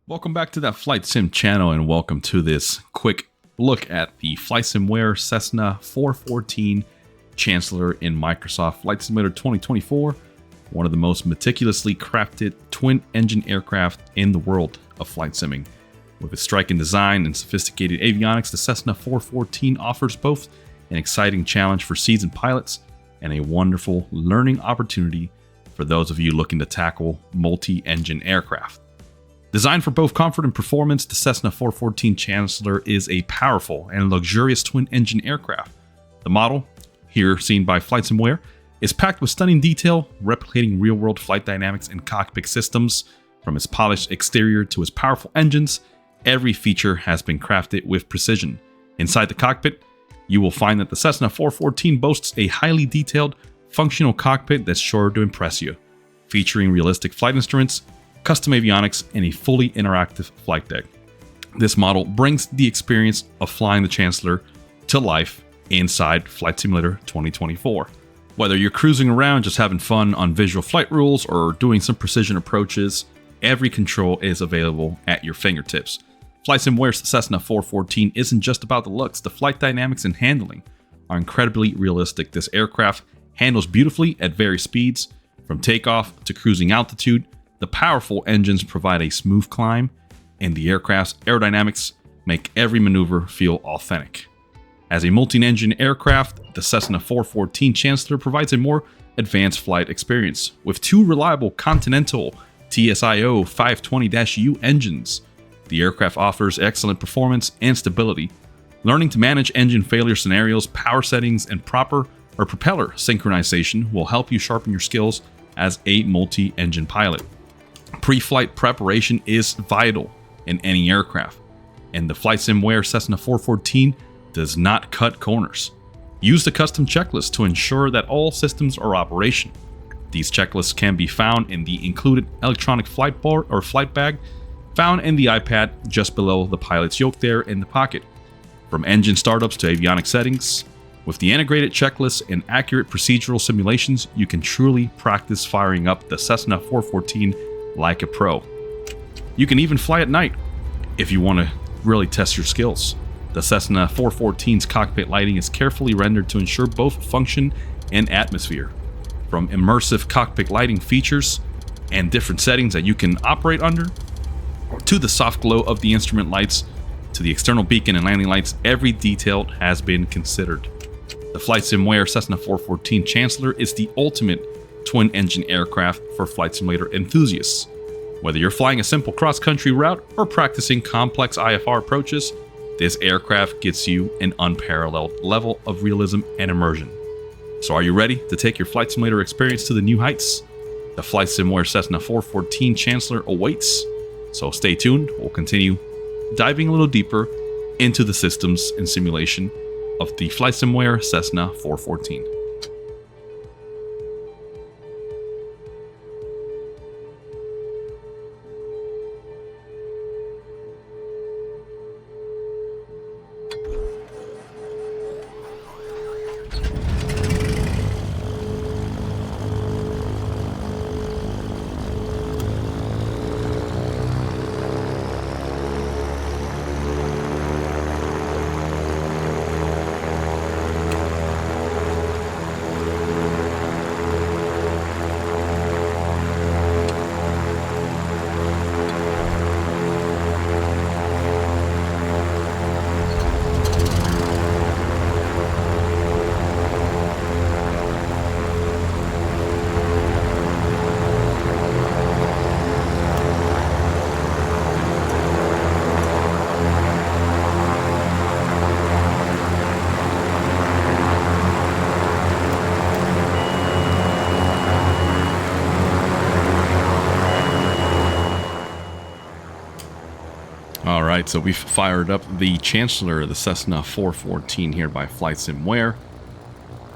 Welcome back to that Flight Sim channel, and welcome to this quick look at the Flysimware Cessna 414 Chancellor in Microsoft Flight Simulator 2024, one of the most meticulously crafted twin-engine aircraft in the world of flight simming. With its striking design and sophisticated avionics, the Cessna 414 offers both an exciting challenge for seasoned pilots and a wonderful learning opportunity for those of you looking to tackle multi-engine aircraft. Designed for both comfort and performance, the Cessna 414 Chancellor is a powerful and luxurious twin-engine aircraft. The model, here seen by Flysimware, is packed with stunning detail, replicating real-world flight dynamics and cockpit systems. From its polished exterior to its powerful engines, every feature has been crafted with precision. Inside the cockpit, you will find that the Cessna 414 boasts a highly detailed, functional cockpit that's sure to impress you, featuring realistic flight instruments, custom avionics, and a fully interactive flight deck. This model brings the experience of flying the Chancellor to life inside Flight Simulator 2024. Whether you're cruising around just having fun on visual flight rules or doing some precision approaches, every control is available at your fingertips. Flysimware's Cessna 414 isn't just about the looks. The flight dynamics and handling are incredibly realistic. This aircraft handles beautifully at various speeds, from takeoff to cruising altitude. The powerful engines provide a smooth climb, and the aircraft's aerodynamics make every maneuver feel authentic. As a multi-engine aircraft, the Cessna 414 Chancellor provides a more advanced flight experience. With two reliable Continental TSIO 520-U engines, the aircraft offers excellent performance and stability. Learning to manage engine failure scenarios, power settings, and proper propeller synchronization will help you sharpen your skills as a multi-engine pilot. Pre-flight preparation is vital in any aircraft, and the Flysimware Cessna 414 does not cut corners. Use the custom checklist to ensure that all systems are operational. These checklists can be found in the included electronic flight bar or flight bag found in the iPad just below the pilot's yoke there in the pocket. From engine startups to avionic settings, with the integrated checklists and accurate procedural simulations, you can truly practice firing up the Cessna 414 like a pro. You can even fly at night if you want to really test your skills. The Cessna 414's cockpit lighting is carefully rendered to ensure both function and atmosphere. From immersive cockpit lighting features and different settings that you can operate under, to the soft glow of the instrument lights, to the external beacon and landing lights, every detail has been considered. The Flysimware Cessna 414 Chancellor is the ultimate twin-engine aircraft for flight simulator enthusiasts. Whether you're flying a simple cross-country route or practicing complex IFR approaches, this aircraft gets you an unparalleled level of realism and immersion. So are you ready to take your flight simulator experience to the new heights? The Flysimware Cessna 414 Chancellor awaits, so stay tuned. We'll continue diving a little deeper into the systems and simulation of the Flysimware Cessna 414. Alright, so we've fired up the Chancellor, the Cessna 414 here by Flysimware.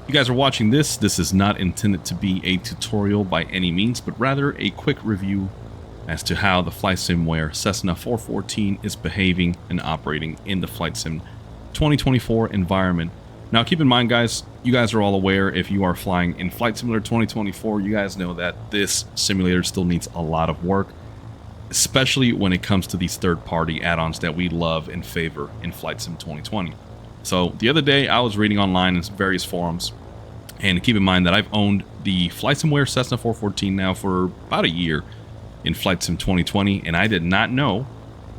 You guys are watching this. This is not intended to be a tutorial by any means, but rather a quick review as to how the Flysimware Cessna 414 is behaving and operating in the Flight Sim 2024 environment. Now keep in mind, guys, you guys are all aware, if you are flying in Flight Simulator 2024, you guys know that this simulator still needs a lot of work. especially when it comes to these third-party add-ons that we love and favor in Flight Sim 2020. So the other day I was reading online in various forums, and keep in mind that I've owned the Flysimware Cessna 414 now for about a year in Flight Sim 2020, and I did not know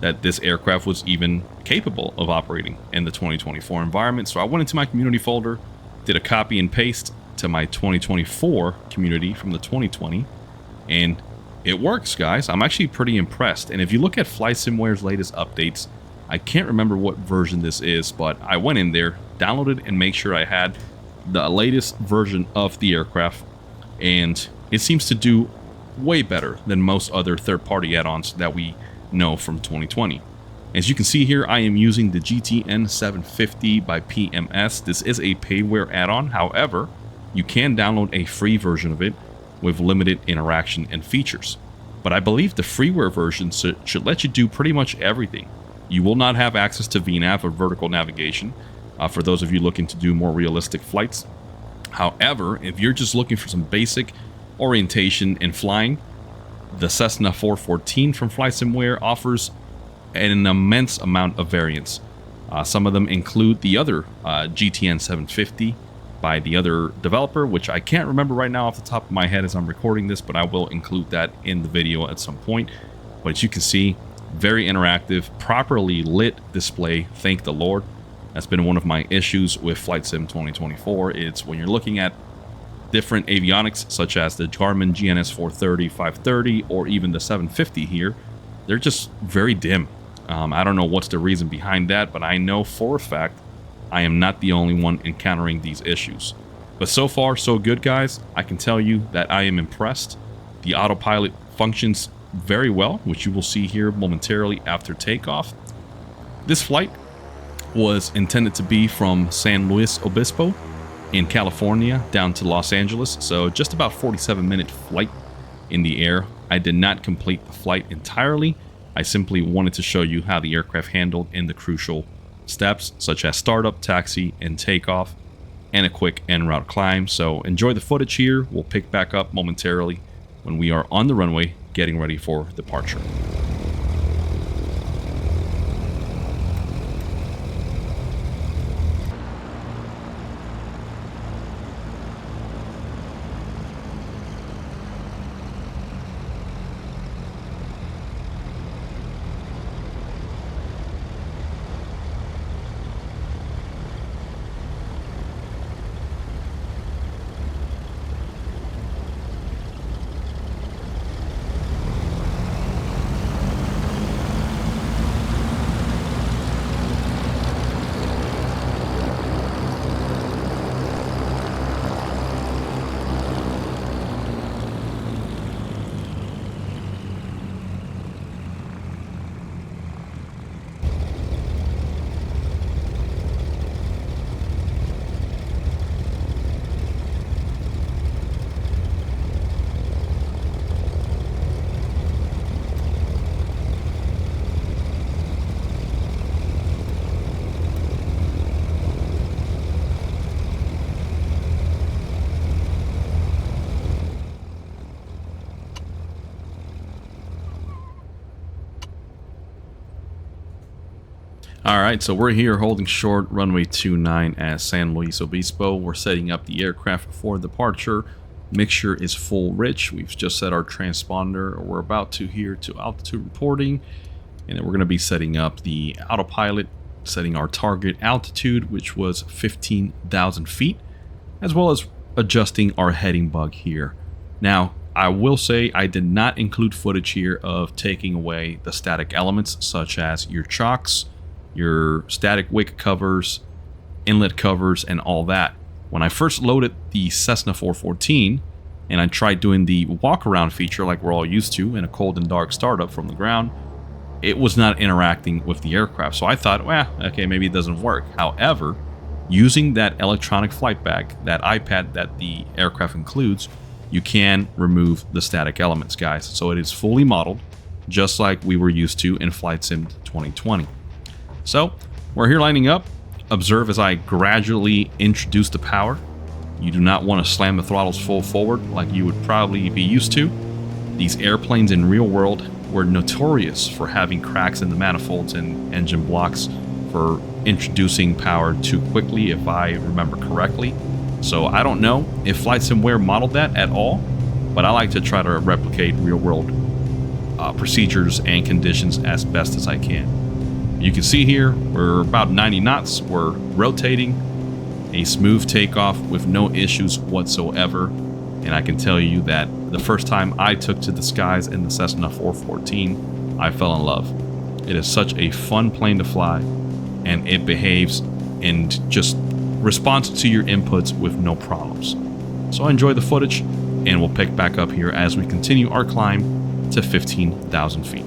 that this aircraft was even capable of operating in the 2024 environment. So I went into my community folder, did a copy and paste to my 2024 community from the 2020, and it works, guys. I'm actually pretty impressed. And if you look at Flysimware's latest updates, I can't remember what version this is, but I went in there, downloaded, and made sure I had the latest version of the aircraft, and it seems to do way better than most other third-party add-ons that we know from 2020. As you can see here, I am using the GTN 750 by PMS. This is a payware add-on. However, you can download a free version of it with limited interaction and features. But I believe the freeware version should let you do pretty much everything. You will not have access to VNAV or vertical navigation for those of you looking to do more realistic flights. However, if you're just looking for some basic orientation and flying, the Cessna 414 from Flysimware offers an immense amount of variance. Some of them include the other GTN 750 by the other developer, which I can't remember right now off the top of my head as I'm recording this, but I will include that in the video at some point. But as you can see, very interactive, properly lit display, thank the Lord. That's been one of my issues with Flight Sim 2024. It's when you're looking at different avionics, such as the Garmin GNS 430, 530, or even the 750 here, they're just very dim. I don't know what's the reason behind that, but I know for a fact I am not the only one encountering these issues. But so far, so good, guys. I can tell you that I am impressed. The autopilot functions very well, which you will see here momentarily after takeoff. This flight was intended to be from San Luis Obispo in California down to Los Angeles, so just about 47-minute flight in the air. I did not complete the flight entirely. I simply wanted to show you how the aircraft handled in the crucial steps, such as startup, taxi, and takeoff, and a quick en route climb. So enjoy the footage here. We'll pick back up momentarily when we are on the runway getting ready for departure. Alright, so we're here holding short runway 29 at San Luis Obispo. We're setting up the aircraft for departure. Mixture is full rich. We've just set our transponder. We're about to here to altitude reporting. And then we're going to be setting up the autopilot, setting our target altitude, which was 15,000 feet, as well as adjusting our heading bug here. Now, I will say I did not include footage here of taking away the static elements, such as your chocks, your static wick covers, inlet covers, and all that. When I first loaded the Cessna 414 and I tried doing the walk around feature like we're all used to in a cold and dark startup from the ground, it was not interacting with the aircraft. So I thought, well, okay, maybe it doesn't work. However, using that electronic flight bag, that iPad that the aircraft includes, you can remove the static elements, guys. So it is fully modeled, just like we were used to in Flight Sim 2020. So we're here lining up. Observe as I gradually introduce the power. You do not want to slam the throttles full forward like you would probably be used to. These airplanes in real world were notorious for having cracks in the manifolds and engine blocks for introducing power too quickly, if I remember correctly. So I don't know if Flysimware modeled that at all, but I like to try to replicate real-world procedures and conditions as best as I can. You can see here we're about 90 knots. We're rotating, a smooth takeoff with no issues whatsoever. And I can tell you that the first time I took to the skies in the Cessna 414, I fell in love. It is such a fun plane to fly, and it behaves and just responds to your inputs with no problems. So enjoy the footage, and we'll pick back up here as we continue our climb to 15,000 feet.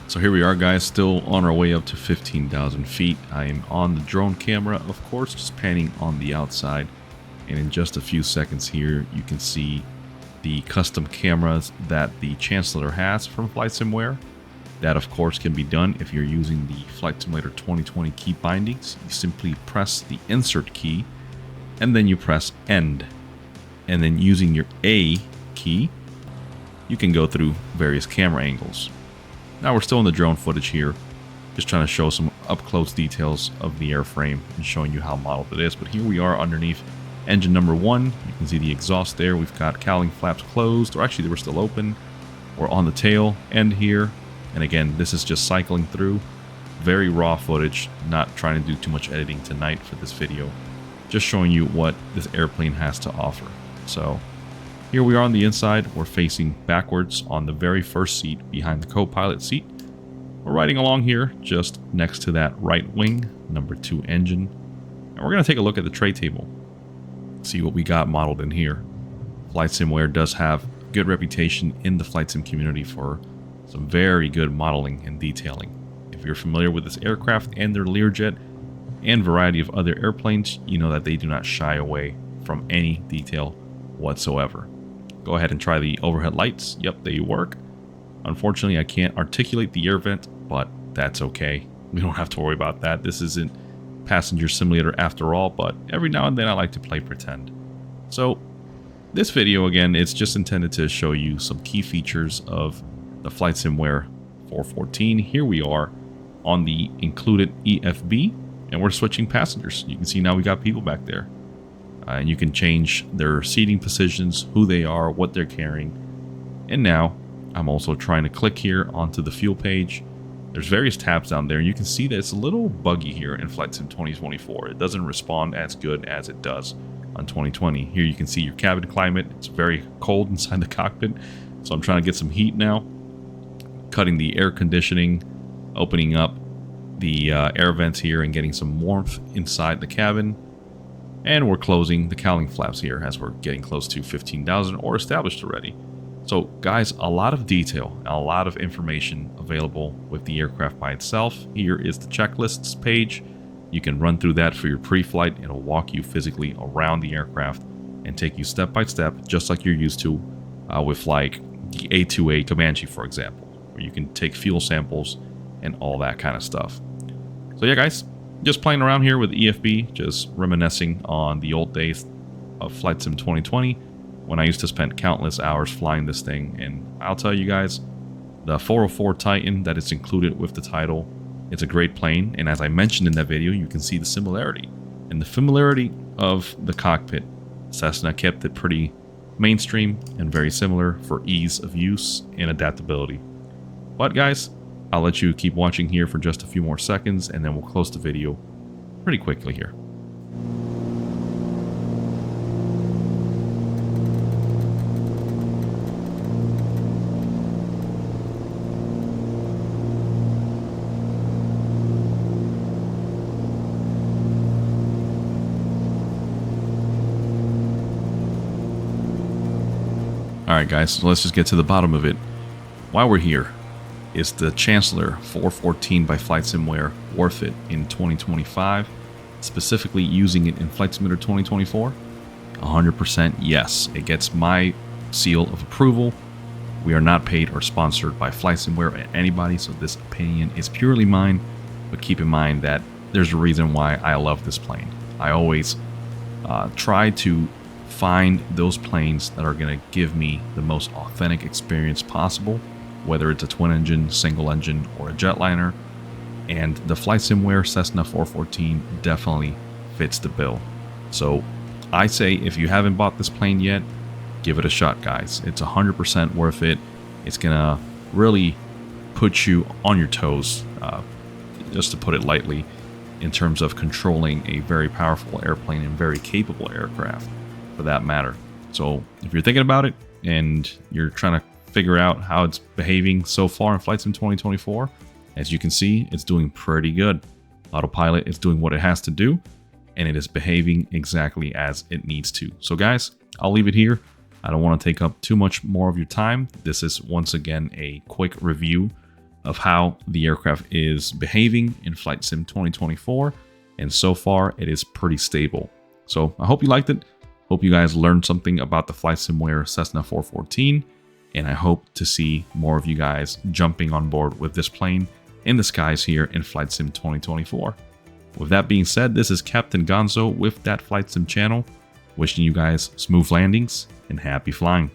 So here we are, guys, still on our way up to 15,000 feet. I am on the drone camera, of course, just panning on the outside. And in just a few seconds here, you can see the custom cameras that the Chancellor has from Flysimware. That, of course, can be done if you're using the Flight Simulator 2020 key bindings. You simply press the insert key, and then you press end. And then using your A key, you can go through various camera angles. Now we're still in the drone footage here, just trying to show some up-close details of the airframe and showing you how modeled it is. But here we are underneath engine number 1. You can see the exhaust there. We've got cowling flaps closed, or actually they were still open. We're on the tail end here. And again, this is just cycling through. Very raw footage, not trying to do too much editing tonight for this video. Just showing you what this airplane has to offer. So here we are on the inside. We're facing backwards on the very first seat behind the co-pilot seat. We're riding along here just next to that right wing, number 2 engine. And we're going to take a look at the tray table, see what we got modeled in here. Flysimware does have good reputation in the flight sim community for some very good modeling and detailing. If you're familiar with this aircraft and their Learjet and variety of other airplanes, you know that they do not shy away from any detail whatsoever. Go ahead and try the overhead lights. Yep, they work. Unfortunately, I can't articulate the air vent, but that's okay. We don't have to worry about that. This isn't passenger simulator after all, but every now and then I like to play pretend. So this video, again, it's just intended to show you some key features of the Flysimware 414. Here we are on the included EFB, and we're switching passengers. You can see now we got people back there. And you can change their seating positions, who they are, what they're carrying. And now I'm also trying to click here onto the fuel page. There's various tabs down there. You can see that it's a little buggy here in Flight Sim 2024. It doesn't respond as good as it does on 2020. Here you can see your cabin climate. It's very cold inside the cockpit, so I'm trying to get some heat now. Cutting the air conditioning, opening up the air vents here and getting some warmth inside the cabin. And we're closing the cowling flaps here as we're getting close to 15,000 or established already. So guys, a lot of detail and a lot of information available with the aircraft by itself. Here is the checklists page. You can run through that for your pre-flight. It'll walk you physically around the aircraft and take you step by step, just like you're used to with like the A2A Comanche, for example, where you can take fuel samples and all that kind of stuff. So yeah, guys, just playing around here with EFB, just reminiscing on the old days of Flight Sim 2020 when I used to spend countless hours flying this thing. And I'll tell you guys, the 404 Titan that is included with the title, it's a great plane. And as I mentioned in that video, you can see the similarity. And the familiarity of the cockpit, Cessna kept it pretty mainstream and very similar for ease of use and adaptability. But guys, I'll let you keep watching here for just a few more seconds, and then we'll close the video pretty quickly here. Alright guys, so let's just get to the bottom of it. While we're here, is the Chancellor 414 by Flysimware worth it in 2025? Specifically using it in Flight Simulator 2024? 100% yes. It gets my seal of approval. We are not paid or sponsored by Flysimware or anybody, so this opinion is purely mine. But keep in mind that there's a reason why I love this plane. I always try to find those planes that are going to give me the most authentic experience possible, whether it's a twin engine, single engine, or a jetliner. And the Flysimware Cessna 414 definitely fits the bill. So I say if you haven't bought this plane yet, give it a shot, guys. It's 100% worth it. It's gonna really put you on your toes, just to put it lightly, in terms of controlling a very powerful airplane and very capable aircraft, for that matter. So if you're thinking about it and you're trying to figure out how it's behaving so far in Flight Sim 2024, as you can see, it's doing pretty good. Autopilot is doing what it has to do, and it is behaving exactly as it needs to. So guys, I'll leave it here. I don't want to take up too much more of your time. This is once again a quick review of how the aircraft is behaving in Flight Sim 2024, and so far it is pretty stable. So I hope you liked it. Hope you guys learned something about the Flysimware Cessna 414, and I hope to see more of you guys jumping on board with this plane in the skies here in Flight Sim 2024. With that being said, this is Captain Gonzo with That Flight Sim channel, wishing you guys smooth landings and happy flying.